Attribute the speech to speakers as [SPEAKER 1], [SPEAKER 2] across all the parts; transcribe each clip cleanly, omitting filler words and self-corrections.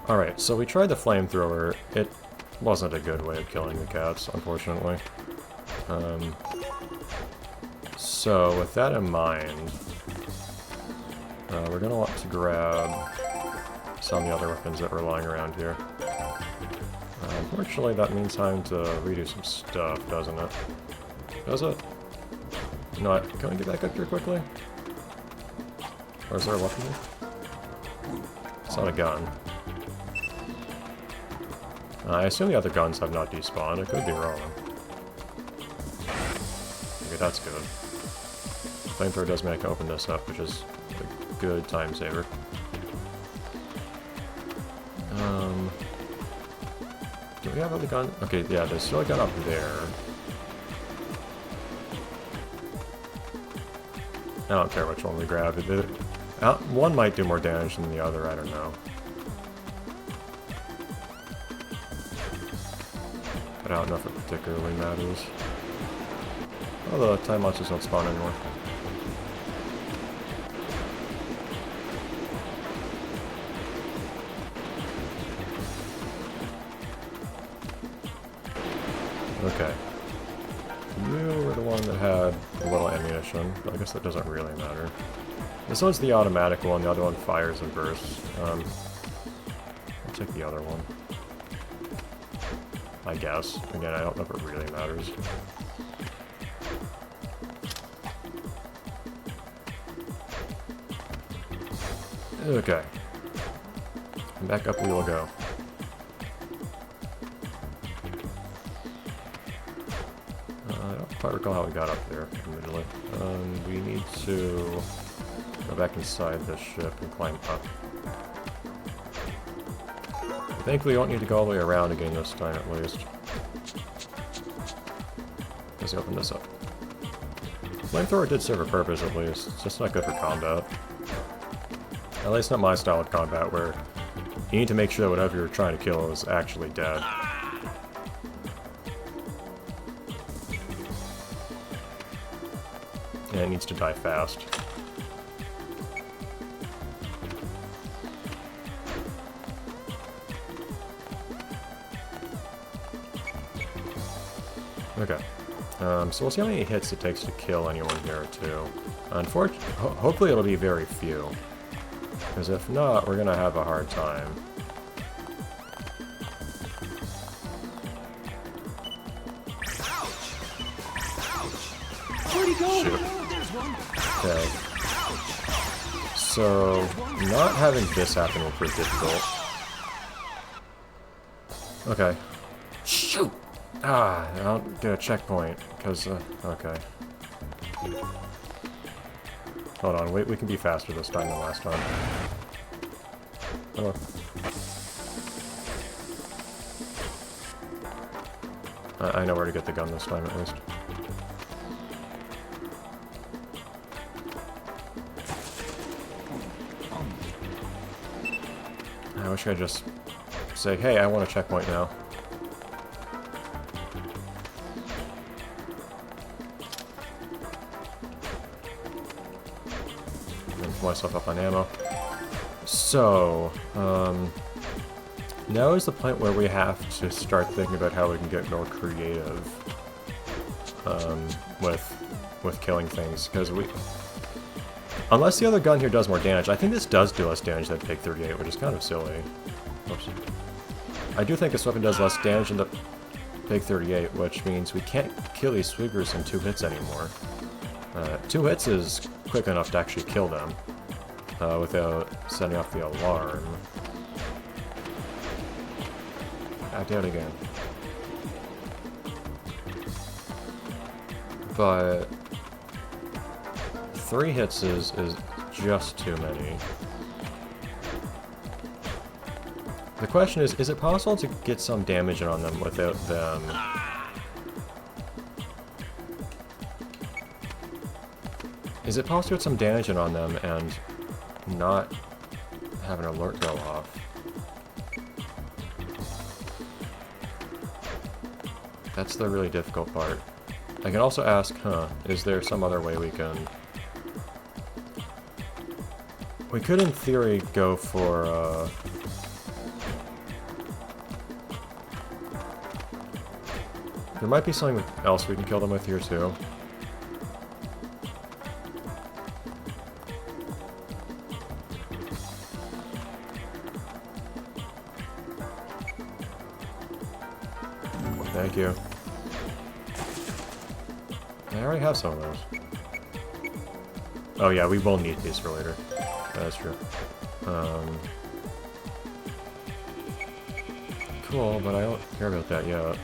[SPEAKER 1] Alright, so we tried the flamethrower. It wasn't a good way of killing the cats, unfortunately. So, with that in mind, we're gonna want to grab some of the other weapons that were lying around here. Unfortunately, that means having to redo some stuff, doesn't it? Does it? You know what? Can we get back up here quickly? Or is there a weapon here? It's not a gun. I assume the other guns have not despawned. I could be wrong. Okay, that's good. Flamethrower does mean I can open this up, which is a good time saver. Do we have other gun? Okay, yeah, there's still a gun up there. I don't care which one we grab. One might do more damage than the other, I don't know. But I don't know if it particularly matters. Although time monsters don't spawn anymore. Okay. You were the one that had a little ammunition, but I guess that doesn't really matter. This one's the automatic one, the other one fires and bursts. I'll take the other one. I guess. Again, I don't know if it really matters. Okay. And back up we will go. I don't quite recall how we got up there, admittedly. We need to go back inside this ship and climb up. Thankfully, you won't need to go all the way around again this time, at least. Let's open this up. Flamethrower did serve a purpose, at least. It's just not good for combat. At least not my style of combat, where you need to make sure that whatever you're trying to kill is actually dead. And it needs to die fast. Okay. So we'll see how many hits it takes to kill anyone here, too. Hopefully it'll be very few. Because if not, we're gonna have a hard time.
[SPEAKER 2] Where'd he go?
[SPEAKER 1] Shoot.
[SPEAKER 2] There's one.
[SPEAKER 1] Okay. So, not having this happen will prove difficult. Okay. Shoot! Ah, I don't get a checkpoint, because, okay. Hold on, wait, we can be faster this time than last time. Oh. I know where to get the gun this time, at least. I wish I could just say, hey, I want a checkpoint now. Myself up on ammo. So, now is the point where we have to start thinking about how we can get more creative with killing things, because unless the other gun here does more damage, I think this does do less damage than Pig 38, which is kind of silly. Oops. I do think this weapon does less damage than the Pig 38, which means we can't kill these sweepers in 2 hits anymore. 2 hits is quick enough to actually kill them. Without setting off the alarm. I do it again. But 3 hits is just too many. The question is it possible to get some damage in on them without them... Is it possible to get some damage in on them and not have an alert go off? That's the really difficult part. I can also ask, is there some other way we can... We could, in theory, go for, There might be something else we can kill them with here too. Thank you. I already have some of those. Oh yeah, we will need these for later. That's true. Cool, but I don't care about that yet.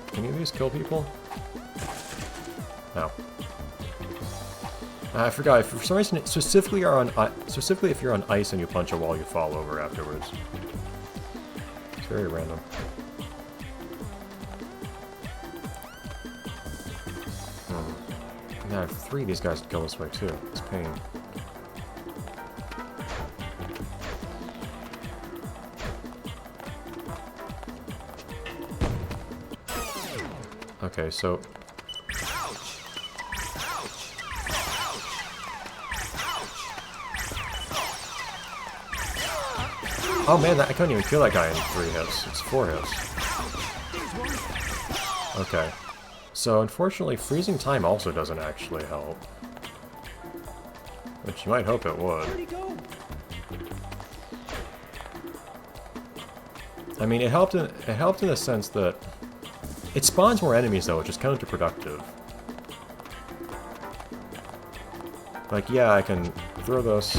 [SPEAKER 1] Can any of these kill people? No. I forgot. If for some reason, specifically if you're on ice and you punch a wall, you fall over afterwards. It's very random. Yeah, I have 3 of these guys to kill this way too. It's pain. Okay, so... Oh man, I couldn't even kill that guy in 3 hits. It's 4 hits. Okay. So unfortunately, freezing time also doesn't actually help. Which you might hope it would. I mean, it helped in the sense that it spawns more enemies though, which is counterproductive. Like, yeah, I can throw this,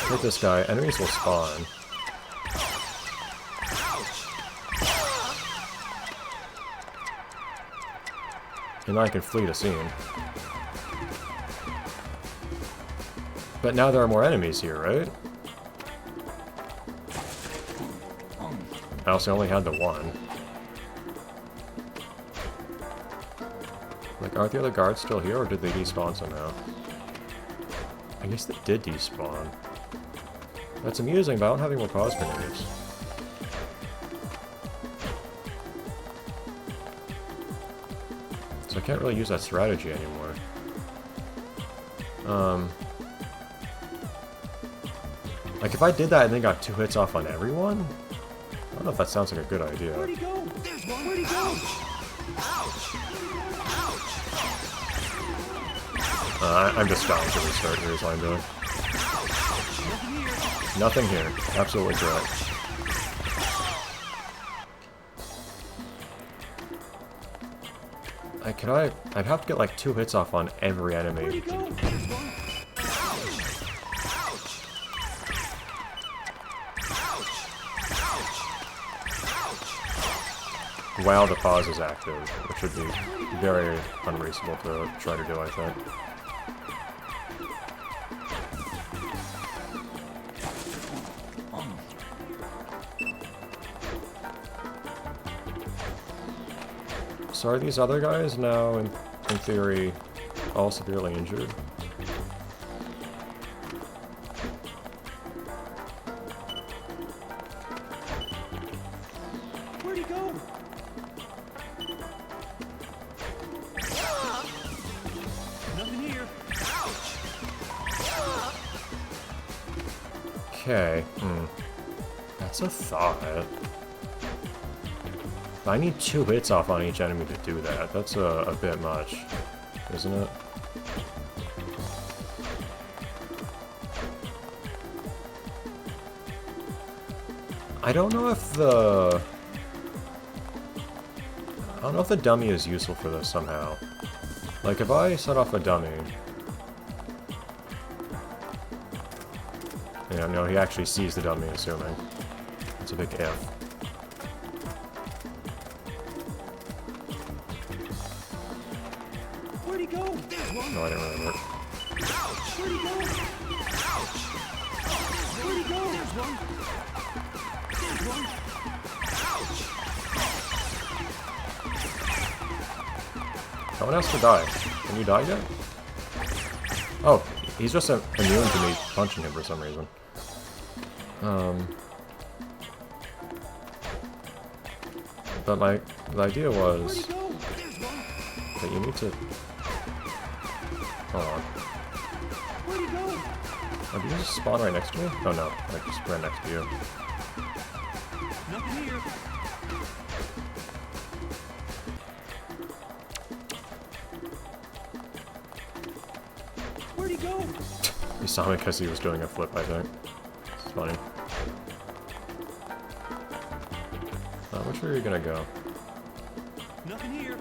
[SPEAKER 1] hit this guy, enemies will spawn. And I can flee the scene. But now there are more enemies here, right? I also only had the 1. Like, aren't the other guards still here, or did they despawn somehow? I guess they did despawn. That's amusing, but I don't have any more pause grenades. So I can't really use that strategy anymore. Like, if I did that and then got 2 hits off on everyone? I don't know if that sounds like a good idea.
[SPEAKER 2] Where'd he go? There's one. Where'd he go?
[SPEAKER 1] I'm just dying to restart here is what I'm doing. Nothing here. Absolutely correct. I'd have to get like 2 hits off on every enemy.
[SPEAKER 2] Where'd he go? There's one.
[SPEAKER 1] While the pause is active, which would be very unreasonable to try to do, I think. So are these other guys now, in theory, all severely injured?
[SPEAKER 2] Where'd he go? Nothing here.
[SPEAKER 1] Okay, That's a thought. I need 2 hits off on each enemy to do that. That's a bit much, isn't it? I don't know if the dummy is useful for this somehow. Like, if I set off a dummy... Yeah, no, he actually sees the dummy, assuming. It's a big if.
[SPEAKER 2] Where'd he go? There's one.
[SPEAKER 1] No, I didn't remember it.
[SPEAKER 2] Where'd he go? Where'd he go? There's one. There's one.
[SPEAKER 1] No one has to die. Can you die yet? Oh, he's just immune to me punching him for some reason. But the idea was that you need to... Hold on.
[SPEAKER 2] Where'd he go?
[SPEAKER 1] Oh, did you just spawn right next to me? Oh no, I just ran next to you.
[SPEAKER 2] Nothing here. go?
[SPEAKER 1] He saw me because he was doing a flip, I think. It's funny. Which way are you gonna go?
[SPEAKER 2] Nothing here.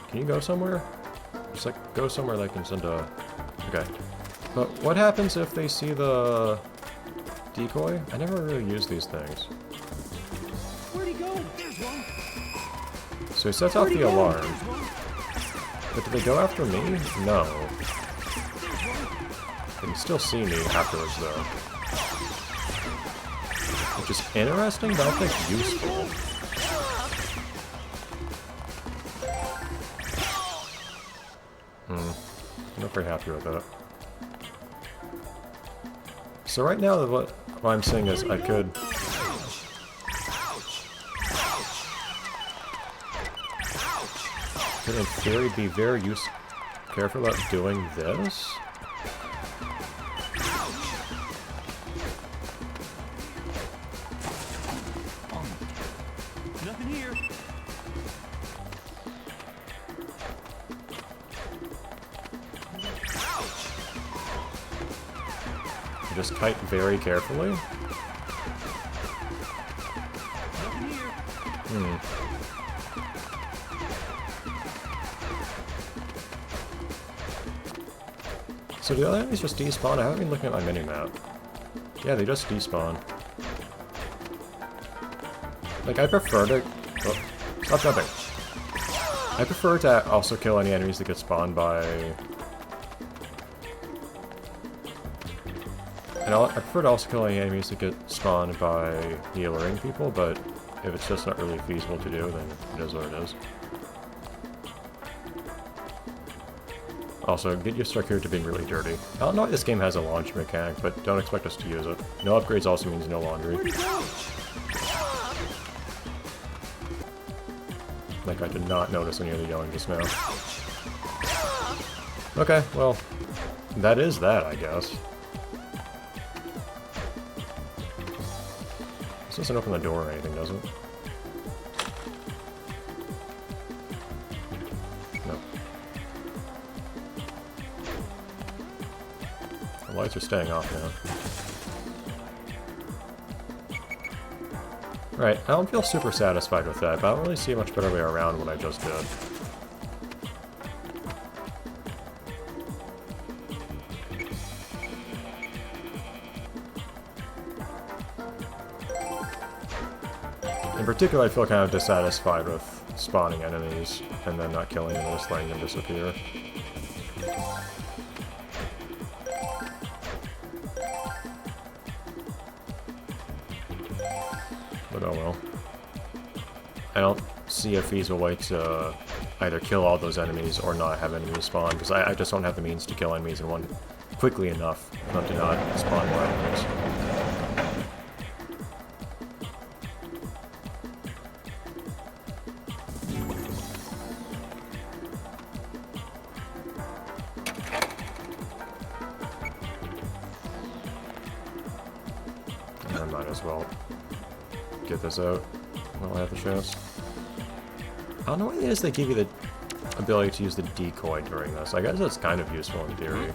[SPEAKER 1] Can you go somewhere? Just like go somewhere they can send a... Okay. But what happens if they see the decoy? I never really use these things.
[SPEAKER 2] Where'd he go? There's one.
[SPEAKER 1] So he sets off the alarm.
[SPEAKER 2] There's one.
[SPEAKER 1] But do they go after me? No.
[SPEAKER 2] There's one.
[SPEAKER 1] They can still see me afterwards though. Which is interesting, but I don't think useful. I'm not very happy with that. So right now, what I'm saying is I could... could in theory be very careful about doing this.
[SPEAKER 2] Nothing here.
[SPEAKER 1] Just kite very carefully.
[SPEAKER 2] Nothing here.
[SPEAKER 1] So do the other enemies just despawn? I haven't been looking at my mini-map. Yeah, they just despawn. Like, I prefer to... Oh, stop jumping! I prefer to also kill any enemies that get spawned by... And I prefer to also kill any enemies that get spawned by the alluring people, but if it's just not really feasible to do, then it is what it is. Also, get used to our character being really dirty. I don't know if this game has a laundry mechanic, but don't expect us to use it. No upgrades also means no laundry.
[SPEAKER 2] Where'd he go?
[SPEAKER 1] Like, I did not notice any of the yelling just now. Okay, well, that is that, I guess. This doesn't open the door or anything, does it? No. The lights are staying off now. Right, I don't feel super satisfied with that, but I don't really see a much better way around what I just did. In particular, I feel kind of dissatisfied with spawning enemies and then not killing them and just letting them disappear. But oh well. I don't see a feasible way to either kill all those enemies or not have enemies spawn, because I just don't have the means to kill enemies in one quickly enough for them to not spawn more enemies. I might as well get this out while I have the chance. I don't know why it is they give you the ability to use the decoy during this. I guess that's kind of useful in theory.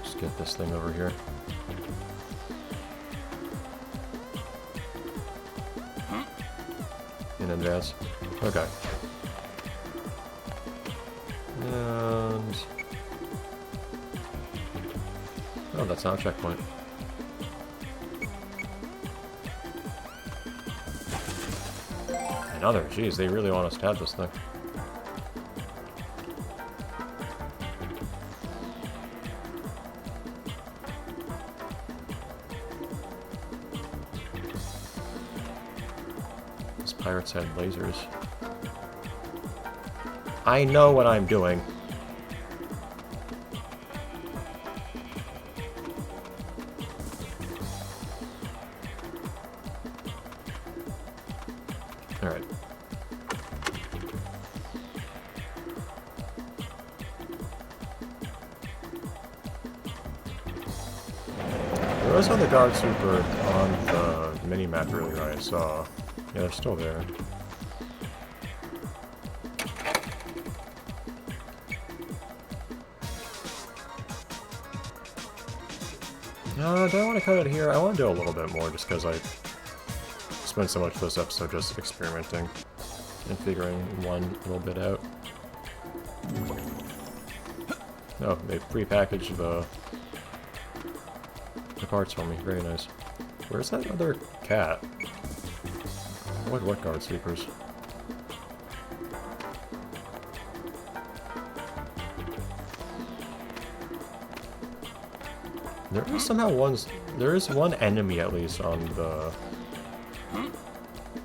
[SPEAKER 1] Just get this thing over here. In advance. Okay. And... oh, that's not a checkpoint. Another. Jeez, they really want us to have this thing. These pirates had lasers. I know what I'm doing. Alright. was another guard super on the mini-map earlier I saw. Yeah, they're still there. No, do I want to cut it here? I want to do a little bit more just because I spent so much of this episode just experimenting and figuring one little bit out. Oh, they prepackaged the parts for me. Very nice. Where's that other cat? What guard sweepers? There is somehow there is one enemy at least on the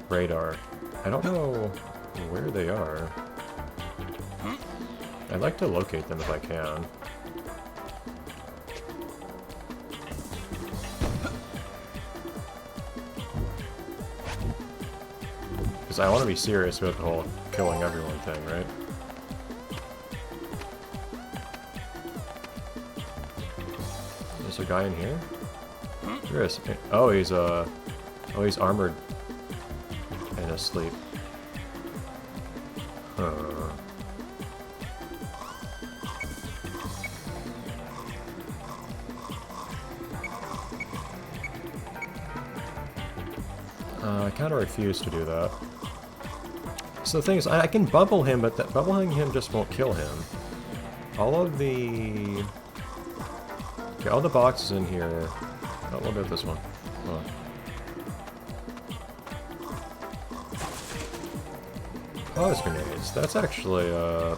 [SPEAKER 1] radar. I don't know where they are. I'd like to locate them if I can. Because I want to be serious about the whole killing everyone thing, right? There's a guy in here? There is. Oh, he's armored and asleep. Huh. I kind of refuse to do that. So the thing is, I can bubble him, but bubbling him just won't kill him. All of the... Okay, all the boxes in here... Oh, what about this one? Oh. Pause grenades. That's actually a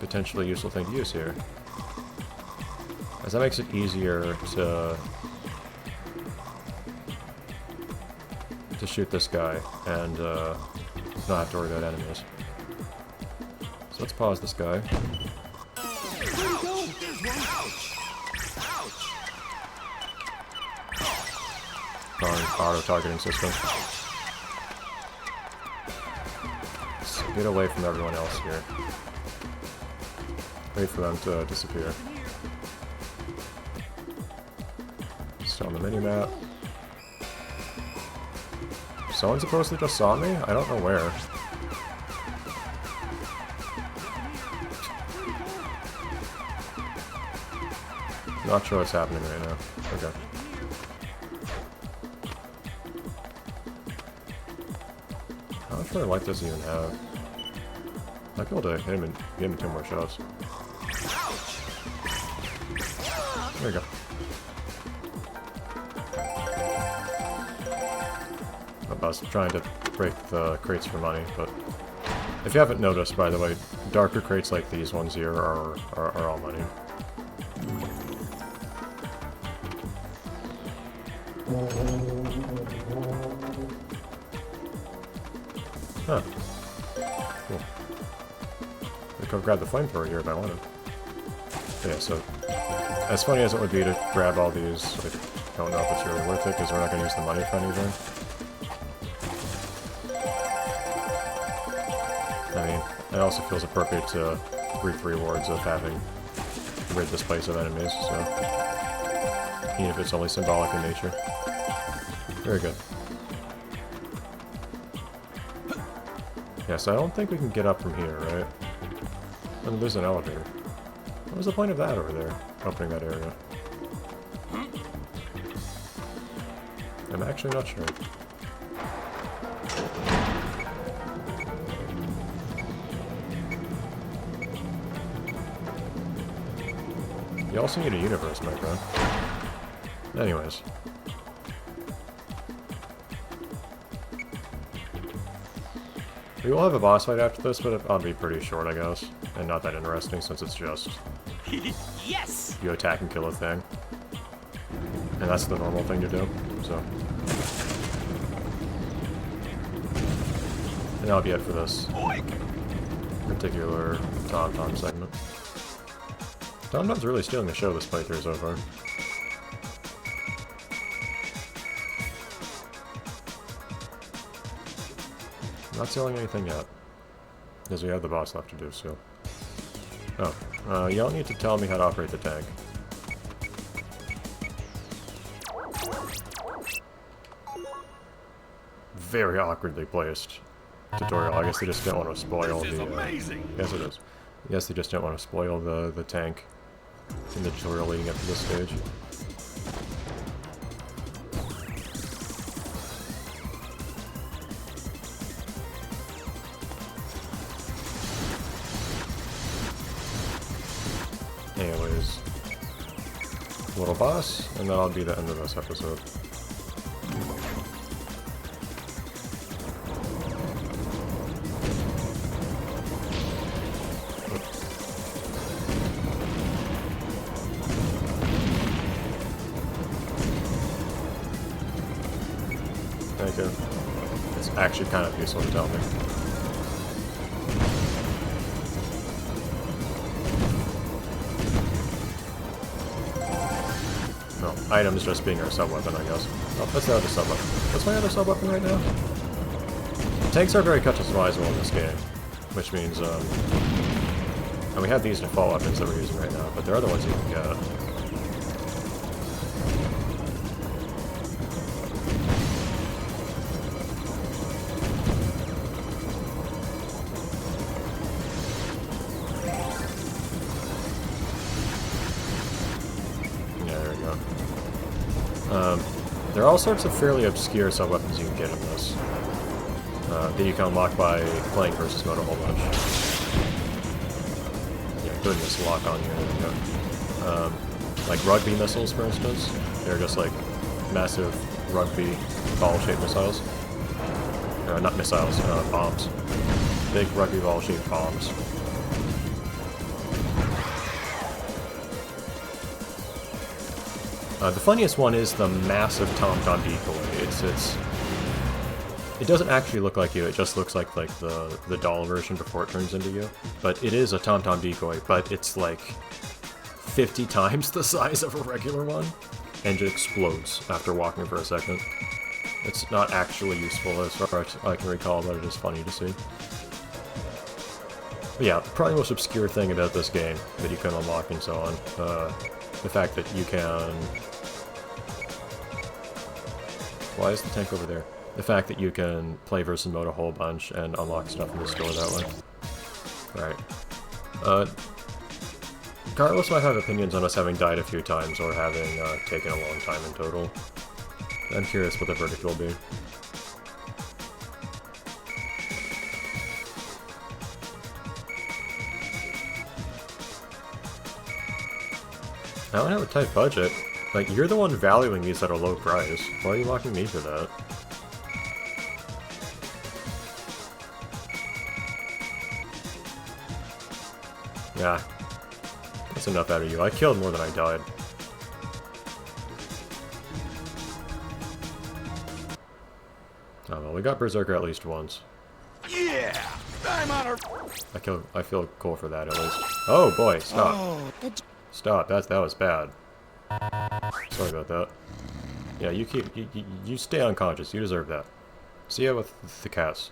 [SPEAKER 1] potentially useful thing to use here. As that makes it easier to shoot this guy and not have to worry about enemies. So let's pause this guy. Darn auto-targeting system. Let's get away from everyone else here. Wait for them to disappear. Still on the mini-map. Someone supposedly just saw me? I don't know where. Not sure what's happening right now. Okay. How much more life does he even have? I might be able to hit him and give him 2 more shots. There we go. I was trying to break the crates for money, but if you haven't noticed, by the way, darker crates like these ones here are all money. Huh. Cool. I could have grabbed the flamethrower here if I wanted. Yeah, so as funny as it would be to grab all these, I don't know if it's really worth it because we're not going to use the money for anything. I mean, it also feels appropriate to reap the rewards of having rid this place of enemies, so even if it's only symbolic in nature. Very good. Yeah, so I don't think we can get up from here, right? And there's an elevator. What was the point of that over there? Opening that area. I'm actually not sure. You also need a universe, my friend. Anyways. We will have a boss fight after this, but it'll be pretty short, I guess. And not that interesting, since it's just...
[SPEAKER 2] Yes!
[SPEAKER 1] You attack and kill a thing. And that's the normal thing to do, so... And that'll be it for this particular Tom segment. Tom's really stealing the show this playthrough so far. Not selling anything yet. Because we have the boss left to do, so... Oh, you don't need to tell me how to operate the tank. very awkwardly placed tutorial. I guess they just didn't want to spoil
[SPEAKER 2] This is
[SPEAKER 1] the...
[SPEAKER 2] amazing.
[SPEAKER 1] Yes, it is. I guess they just didn't want to spoil the tank in the tutorial leading up to this stage. Anyways, little boss, and that'll be the end of this episode. Thank you. It's actually kind of useful to tell me. No, items just being our sub-weapon, I guess. Oh, that's the other sub-weapon. What's my other sub-weapon right now? Tanks are very customizable in this game, which means, and we have these default weapons that we're using right now, but there are other ones you can get. There are all sorts of fairly obscure sub-weapons you can get in this that you can unlock by playing versus mode a whole bunch. Yeah, doing this lock on here. There we go. Like rugby missiles, for instance. They're just like massive rugby ball-shaped missiles. Not missiles, bombs. Big rugby ball-shaped bombs. The funniest one is the massive Tom-Tom decoy. It doesn't actually look like you, it just looks like the doll version before it turns into you. But it is a Tom-Tom decoy, but it's like 50 times the size of a regular one, and it explodes after walking for a second. It's not actually useful as far as I can recall, but it is funny to see. But yeah, probably the most obscure thing about this game that you can unlock and so on, the fact that you can... Why is the tank over there? The fact that you can play versus mode a whole bunch and unlock stuff in the store that way. Alright. Carlos might have opinions on us having died a few times or having taken a long time in total. I'm curious what the verdict will be. I don't have a tight budget. Like, you're the one valuing these at a low price. Why are you mocking me for that? Yeah. That's enough out of you. I killed more than I died. Oh well, we got Berserker at least once.
[SPEAKER 2] Yeah! I'm on her.
[SPEAKER 1] I feel cool for that at least. Oh boy, stop.
[SPEAKER 2] Oh,
[SPEAKER 1] Stop, that was bad. Sorry about that. Yeah, you stay unconscious, you deserve that. See ya with the cats.